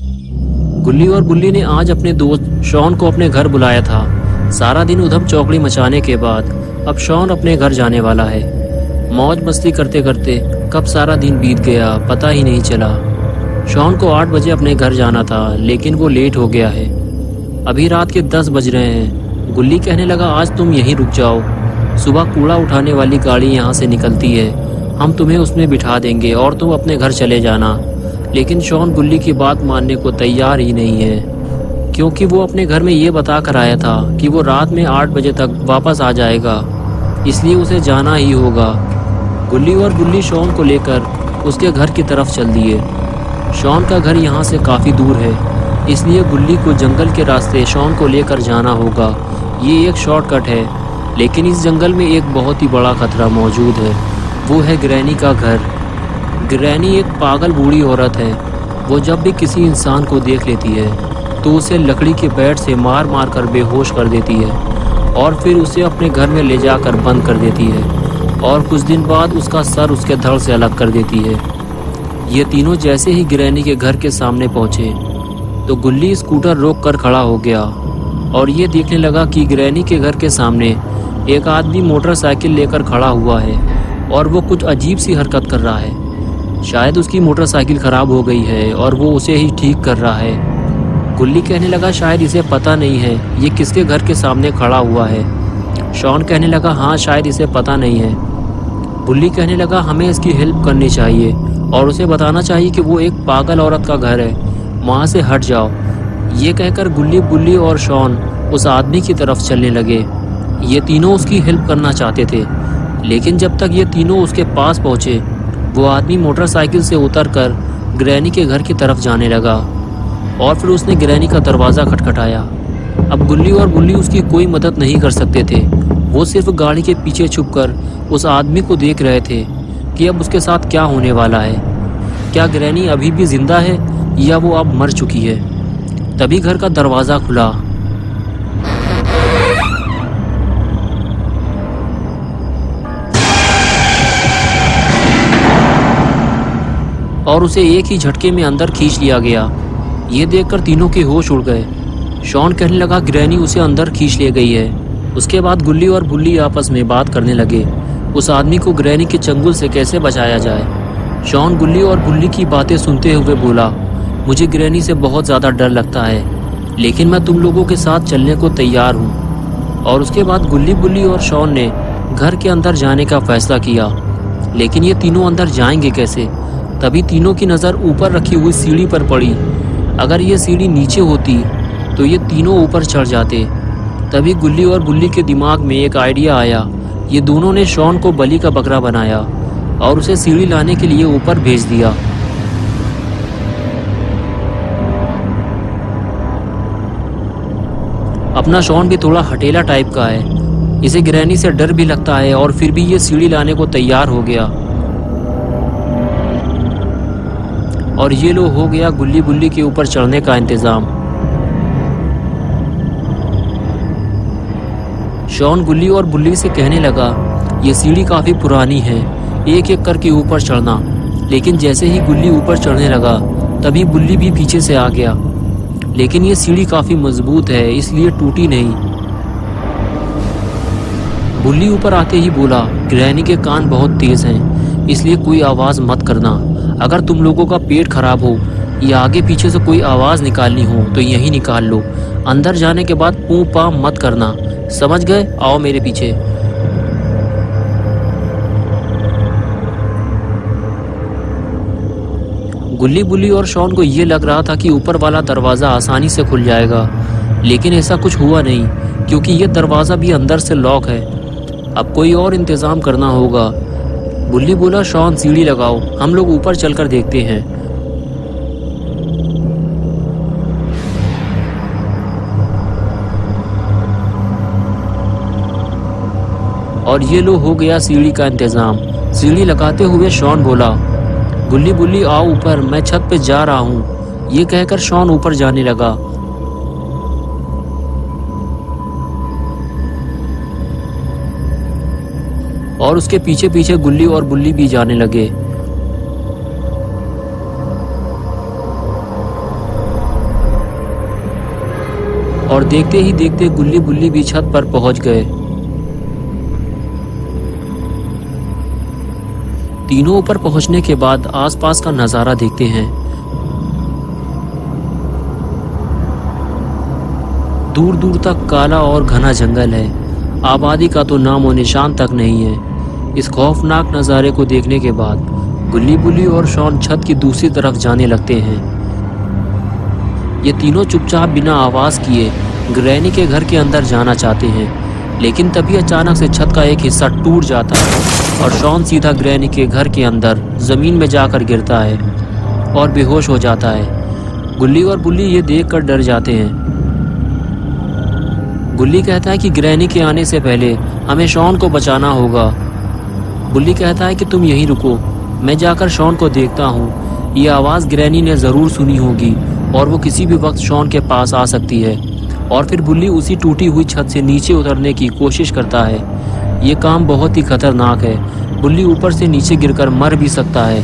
गुल्ली और बुल्ली ने आज अपने दोस्त शॉन को अपने घर बुलाया था। सारा दिन उधम चौकड़ी मचाने के बाद अब शॉन अपने घर जाने वाला है। मौज मस्ती करते करते कब सारा दिन बीत गया पता ही नहीं चला। शॉन को 8 बजे अपने घर जाना था, लेकिन वो लेट हो गया है। अभी रात के 10 बज रहे हैं। गुल्ली कहने लगा, आज तुम यहीं रुक जाओ, सुबह कूड़ा उठाने वाली गाड़ी यहाँ से निकलती है, हम तुम्हें उसमें बिठा देंगे और तुम अपने घर चले जाना। लेकिन शॉन गुल्ली की बात मानने को तैयार ही नहीं है, क्योंकि वो अपने घर में ये बता कर आया था कि वो रात में 8 बजे तक वापस आ जाएगा, इसलिए उसे जाना ही होगा। गुल्ली और बुल्ली शॉन को लेकर उसके घर की तरफ चल दिए। शॉन का घर यहाँ से काफ़ी दूर है, इसलिए गुल्ली को जंगल के रास्ते शॉन को लेकर जाना होगा। ये एक शॉर्टकट है, लेकिन इस जंगल में एक बहुत ही बड़ा खतरा मौजूद है, वो है ग्रैनी का घर। ग्रैनी एक पागल बूढ़ी औरत है। वो जब भी किसी इंसान को देख लेती है तो उसे लकड़ी के बैट से मार मार कर बेहोश कर देती है और फिर उसे अपने घर में ले जाकर बंद कर देती है और कुछ दिन बाद उसका सर उसके धड़ से अलग कर देती है। ये तीनों जैसे ही ग्रैनी के घर के सामने पहुँचे तो गुल्ली स्कूटर रोक कर खड़ा हो गया और ये देखने लगा कि ग्रैनी के घर के सामने एक आदमी मोटरसाइकिल लेकर खड़ा हुआ है और वो कुछ अजीब सी हरकत कर रहा है। शायद उसकी मोटरसाइकिल ख़राब हो गई है और वो उसे ही ठीक कर रहा है। गुल्ली कहने लगा, शायद इसे पता नहीं है ये किसके घर के सामने खड़ा हुआ है। शॉन कहने लगा, हाँ शायद इसे पता नहीं है। गुल्ली कहने लगा, हमें इसकी हेल्प करनी चाहिए और उसे बताना चाहिए कि वो एक पागल औरत का घर है, वहाँ से हट जाओ। ये कहकर गुल्ली, बुल्ली और शॉन उस आदमी की तरफ चलने लगे। ये तीनों उसकी हेल्प करना चाहते थे, लेकिन जब तक ये तीनों उसके पास पहुँचे वो आदमी मोटरसाइकिल से उतरकर ग्रैनी के घर की तरफ जाने लगा और फिर उसने ग्रैनी का दरवाज़ा खटखटाया। अब गुल्ली और बुल्ली उसकी कोई मदद नहीं कर सकते थे। वो सिर्फ गाड़ी के पीछे छुपकर उस आदमी को देख रहे थे कि अब उसके साथ क्या होने वाला है। क्या ग्रैनी अभी भी जिंदा है या वो अब मर चुकी है? तभी घर का दरवाज़ा खुला और उसे एक ही झटके में अंदर खींच लिया गया। ये देखकर तीनों के होश उड़ गए। शॉन कहने लगा, ग्रैनी उसे अंदर खींच ले गई है। उसके बाद गुल्ली और बुल्ली आपस में बात करने लगे, उस आदमी को ग्रैनी के चंगुल से कैसे बचाया जाए। शॉन गुल्ली और बुल्ली की बातें सुनते हुए बोला, मुझे ग्रैनी से बहुत ज़्यादा डर लगता है, लेकिन मैं तुम लोगों के साथ चलने को तैयार हूँ। और उसके बाद गुल्ली, बुल्ली और शॉन ने घर के अंदर जाने का फैसला किया, लेकिन ये तीनों अंदर जाएंगे कैसे? तभी तीनों की नज़र ऊपर रखी हुई सीढ़ी पर पड़ी। अगर ये सीढ़ी नीचे होती तो ये तीनों ऊपर चढ़ जाते। तभी गुल्ली और बुल्ली के दिमाग में एक आइडिया आया। ये दोनों ने शॉन को बलि का बकरा बनाया और उसे सीढ़ी लाने के लिए ऊपर भेज दिया। अपना शॉन भी थोड़ा हटेला टाइप का है, इसे ग्रैनी से डर भी लगता है और फिर भी ये सीढ़ी लाने को तैयार हो गया। और ये लो हो गया गुल्ली बुल्ली के ऊपर चढ़ने का इंतज़ाम। शॉन गुल्ली और बुल्ली से कहने लगा, ये सीढ़ी काफ़ी पुरानी है, एक एक करके ऊपर चढ़ना। लेकिन जैसे ही गुल्ली ऊपर चढ़ने लगा तभी बुल्ली भी पीछे से आ गया। लेकिन ये सीढ़ी काफ़ी मजबूत है, इसलिए टूटी नहीं। बुल्ली ऊपर आते ही बोला, ग्रैनी के कान बहुत तेज़ हैं, इसलिए कोई आवाज़ मत करना। अगर तुम लोगों का पेट खराब हो या आगे पीछे से कोई आवाज़ निकालनी हो तो यहीं निकाल लो। अंदर जाने के बाद पू पा मत करना, समझ गए? आओ मेरे पीछे। गुल्ली, बुल्ली और शॉन को ये लग रहा था कि ऊपर वाला दरवाज़ा आसानी से खुल जाएगा, लेकिन ऐसा कुछ हुआ नहीं, क्योंकि ये दरवाज़ा भी अंदर से लॉक है। अब कोई और इंतज़ाम करना होगा। बुल्ली बोला, शॉन सीढ़ी लगाओ, हम लोग ऊपर चलकर देखते हैं। और ये लो हो गया सीढ़ी का इंतज़ाम। सीढ़ी लगाते हुए शॉन बोला, गुल्ली बुल्ली आओ ऊपर, मैं छत पे जा रहा हूँ। ये कहकर शॉन ऊपर जाने लगा। और उसके पीछे पीछे गुल्ली और बुल्ली भी जाने लगे। और देखते ही देखते गुल्ली बुल्ली भी छत पर पहुंच गए। तीनों ऊपर पहुंचने के बाद आसपास का नजारा देखते हैं। दूर दूर तक काला और घना जंगल है, आबादी का तो नामो निशान तक नहीं है। इस खौफनाक नज़ारे को देखने के बाद गुल्ली बुल्ली और शॉन छत की दूसरी तरफ जाने लगते हैं। ये तीनों चुपचाप बिना आवाज़ किए ग्रैनी के घर के अंदर जाना चाहते हैं, लेकिन तभी अचानक से छत का एक हिस्सा टूट जाता है और शॉन सीधा ग्रैनी के घर के अंदर ज़मीन में जाकर गिरता है और बेहोश हो जाता है। गुल्ली और बुल्ली ये देखकर डर जाते हैं। गुल्ली कहता है कि ग्रैनी के आने से पहले हमें शॉन को बचाना होगा। बुल्ली कहता है कि तुम यहीं रुको, मैं जाकर शॉन को देखता हूँ। ये आवाज़ ग्रैनी ने ज़रूर सुनी होगी और वो किसी भी वक्त शॉन के पास आ सकती है। और फिर बुल्ली उसी टूटी हुई छत से नीचे उतरने की कोशिश करता है। ये काम बहुत ही खतरनाक है, बुल्ली ऊपर से नीचे गिरकर मर भी सकता है।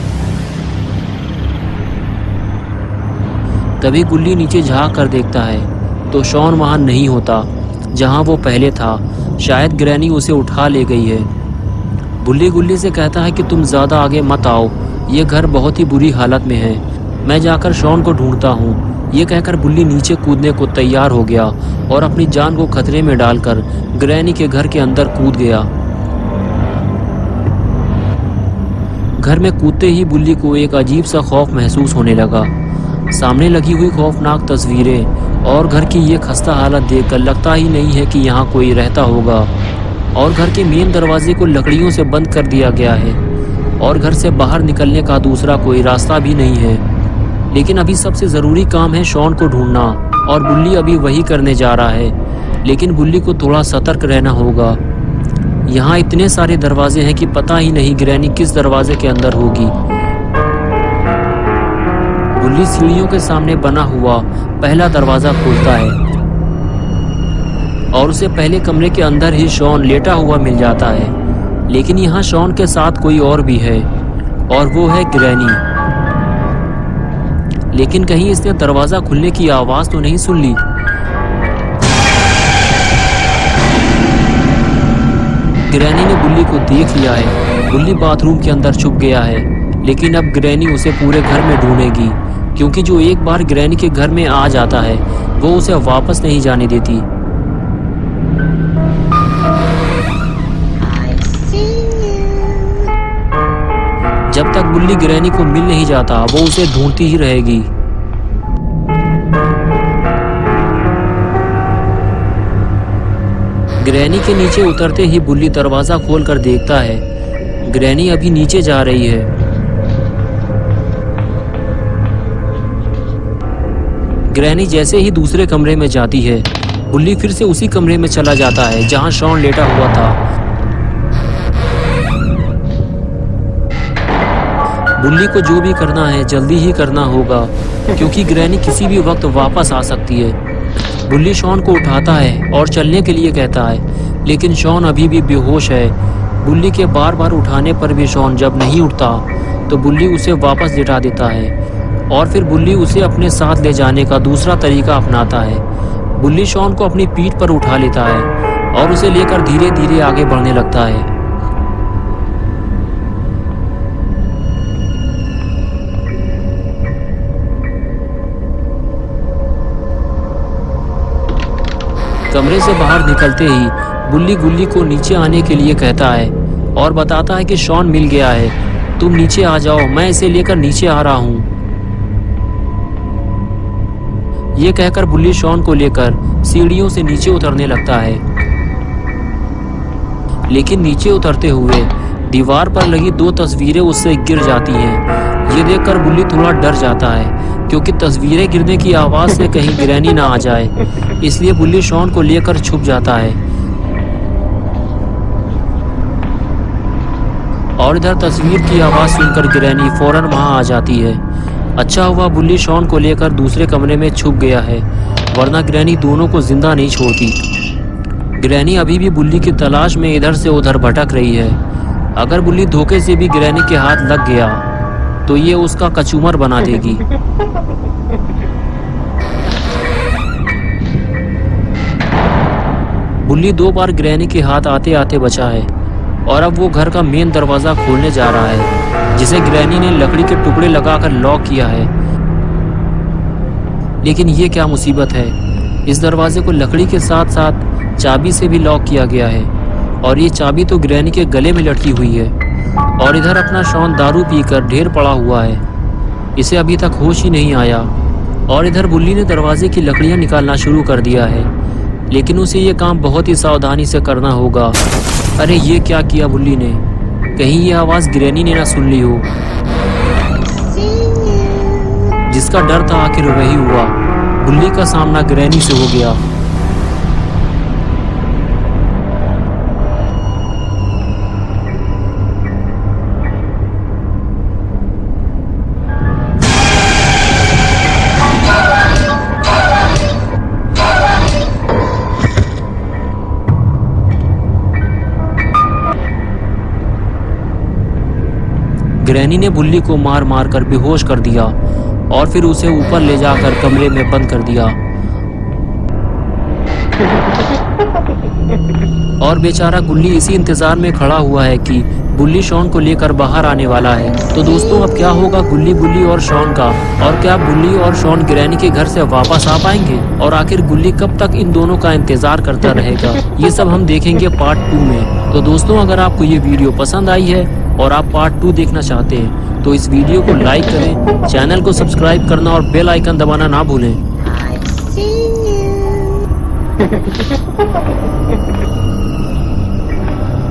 तभी गुल्ली नीचे झाँक कर देखता है तो शॉन वहाँ नहीं होता जहाँ वो पहले था। शायद ग्रैनी उसे उठा ले गई है। बुल्ली गुल्ली से कहता है कि तुम ज़्यादा आगे मत आओ, ये घर बहुत ही बुरी हालत में है, मैं जाकर शॉन को ढूंढता हूँ। ये कहकर बुल्ली नीचे कूदने को तैयार हो गया और अपनी जान को खतरे में डालकर ग्रैनी के घर के अंदर कूद गया। घर में कूदते ही बुल्ली को एक अजीब सा खौफ महसूस होने लगा। सामने लगी हुई खौफनाक तस्वीरें और घर की ये खस्ता हालत देखकर लगता ही नहीं है कि यहाँ कोई रहता होगा। और घर के मेन दरवाजे को लकड़ियों से बंद कर दिया गया है और घर से बाहर निकलने का दूसरा कोई रास्ता भी नहीं है। लेकिन अभी सबसे ज़रूरी काम है शॉन को ढूंढना और बुल्ली अभी वही करने जा रहा है। लेकिन बुल्ली को थोड़ा सतर्क रहना होगा। यहाँ इतने सारे दरवाजे हैं कि पता ही नहीं ग्रैनी किस दरवाजे के अंदर होगी। बुल्ली सीढ़ियों के सामने बना हुआ पहला दरवाज़ा खोलता है और उसे पहले कमरे के अंदर ही शॉन लेटा हुआ मिल जाता है। लेकिन यहाँ शॉन के साथ कोई और भी है और वो है ग्रैनी। लेकिन कहीं इसने दरवाज़ा खुलने की आवाज़ तो नहीं सुन ली। ग्रैनी ने बुल्ली को देख लिया है। बुल्ली बाथरूम के अंदर छुप गया है, लेकिन अब ग्रैनी उसे पूरे घर में ढूंढेगी, क्योंकि जो एक बार ग्रैनी के घर में आ जाता है वो उसे वापस नहीं जाने देती। जब तक बुल्ली ग्रैनी को मिल नहीं जाता वो उसे ढूंढती ही रहेगी। ग्रैनी के नीचे उतरते ही बुल्ली दरवाजा खोलकर देखता है ग्रैनी अभी नीचे जा रही है। ग्रैनी जैसे ही दूसरे कमरे में जाती है, बुल्ली फिर से उसी कमरे में चला जाता है जहां शॉन लेटा हुआ था। बुल्ली को जो भी करना है जल्दी ही करना होगा, क्योंकि ग्रैनी किसी भी वक्त वापस आ सकती है। बुल्ली शॉन को उठाता है और चलने के लिए कहता है, लेकिन शॉन अभी भी बेहोश है। बुल्ली के बार बार उठाने पर भी शॉन जब नहीं उठता तो बुल्ली उसे वापस लिटा देता है और फिर बुल्ली उसे अपने साथ ले जाने का दूसरा तरीका अपनाता है। बुल्ली शॉन को अपनी पीठ पर उठा लेता है और उसे लेकर धीरे धीरे आगे बढ़ने लगता है। कमरे से बाहर निकलते ही बुल्ली गुल्ली को नीचे आने के लिए कहता है और बताता है कि शॉन मिल गया है, तुम नीचे आ जाओ, मैं इसे लेकर नीचे आ रहा हूँ। ये कहकर बुल्ली शॉन को लेकर सीढ़ियों से नीचे उतरने लगता है। लेकिन नीचे उतरते हुए दीवार पर लगी 2 तस्वीरें उससे गिर जाती हैं। ये देखकर बुल्ली थोड़ा डर जाता है, क्योंकि तस्वीरें गिरने की आवाज़ से कहीं ग्रैनी ना आ जाए, इसलिए बुल्ली शॉन को लेकर छुप जाता है। और इधर तस्वीर की आवाज़ सुनकर ग्रैनी फौरन वहाँ आ जाती है। अच्छा हुआ बुल्ली शॉन को लेकर दूसरे कमरे में छुप गया है, वरना ग्रैनी दोनों को जिंदा नहीं छोड़ती। ग्रैनी अभी भी बुल्ली की तलाश में इधर से उधर भटक रही है। अगर बुल्ली धोखे से भी ग्रैनी के हाथ लग गया तो ये उसका कचूमर बना देगी। बुल्ली 2 बार ग्रैनी के हाथ आते आते बचा है और अब वो घर का मेन दरवाजा खोलने जा रहा है, जिसे ग्रैनी ने लकड़ी के टुकड़े लगाकर लॉक किया है। लेकिन ये क्या मुसीबत है, इस दरवाजे को लकड़ी के साथ साथ चाबी से भी लॉक किया गया है और ये चाबी तो ग्रैनी के गले में लटकी हुई है। और इधर अपना शॉन दारू पीकर ढेर पड़ा हुआ है, इसे अभी तक होश ही नहीं आया। और इधर बुल्ली ने दरवाजे की लकड़ियां निकालना शुरू कर दिया है, लेकिन उसे ये काम बहुत ही सावधानी से करना होगा। अरे ये क्या किया बुल्ली ने, कहीं ये आवाज़ ग्रैनी ने ना सुन ली हो। जिसका डर था आखिर वही हुआ, बुल्ली का सामना ग्रैनी से हो गया। ग्रैनी ने बुल्ली को मार मार कर बेहोश कर दिया और फिर उसे ऊपर ले जाकर कमरे में बंद कर दिया। और बेचारा गुल्ली इसी इंतजार में खड़ा हुआ है कि बुल्ली शॉन को लेकर बाहर आने वाला है। तो दोस्तों अब क्या होगा बुल्ली और शॉन का, और क्या बुल्ली और शॉन ग्रैनी के घर से वापस आ पाएंगे, और आखिर गुल्ली कब तक इन दोनों का इंतजार करता रहेगा, ये सब हम देखेंगे पार्ट 2 में। तो दोस्तों अगर आपको ये वीडियो पसंद आई है और आप पार्ट 2 देखना चाहते हैं तो इस वीडियो को लाइक करें, चैनल को सब्सक्राइब करना और बेल आइकन दबाना ना भूलें।